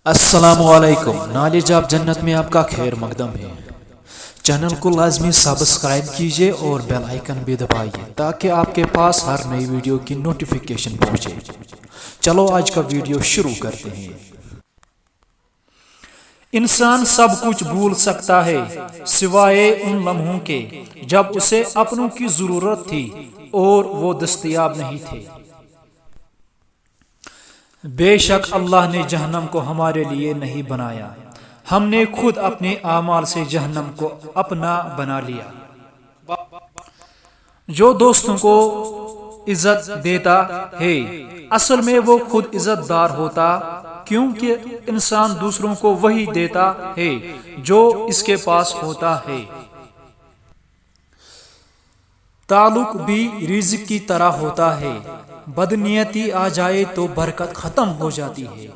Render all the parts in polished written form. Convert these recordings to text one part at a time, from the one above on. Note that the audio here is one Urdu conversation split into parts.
السلام علیکم، نالج آف جنت میں آپ کا خیر مقدم ہے۔ چینل کو لازمی سبسکرائب کیجیے اور بیل آئیکن بھی دبائیے تاکہ آپ کے پاس ہر نئی ویڈیو کی نوٹیفیکیشن پہنچے۔ چلو آج کا ویڈیو شروع کرتے ہیں۔ انسان سب کچھ بھول سکتا ہے سوائے ان لمحوں کے جب اسے اپنوں کی ضرورت تھی اور وہ دستیاب نہیں تھے۔ بے شک اللہ نے جہنم کو ہمارے لیے نہیں بنایا، ہم نے خود اپنے اعمال سے جہنم کو اپنا بنا لیا۔ جو دوستوں کو عزت دیتا ہے اصل میں وہ خود عزت دار ہوتا، کیونکہ انسان دوسروں کو وہی دیتا ہے جو اس کے پاس ہوتا ہے۔ تعلق بھی رزق کی طرح ہوتا ہے، بدنیتی آ جائے تو برکت ختم ہو جاتی ہے۔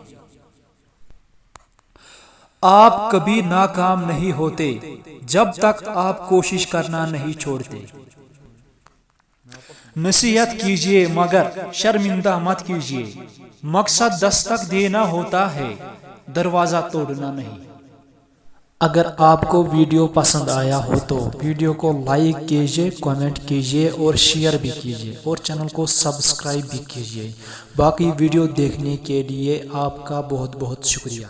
آپ کبھی ناکام نہیں ہوتے جب تک آپ کوشش کرنا نہیں چھوڑتے۔ نصیحت کیجیے مگر شرمندہ مت کیجیے، مقصد دستک دینا ہوتا ہے، دروازہ توڑنا نہیں۔ اگر آپ کو ویڈیو پسند آیا ہو تو ویڈیو کو لائک کیجیے، کمنٹ کیجیے اور شیئر بھی کیجیے اور چینل کو سبسکرائب بھی کیجیے۔ باقی ویڈیو دیکھنے کے لیے آپ کا بہت بہت شکریہ۔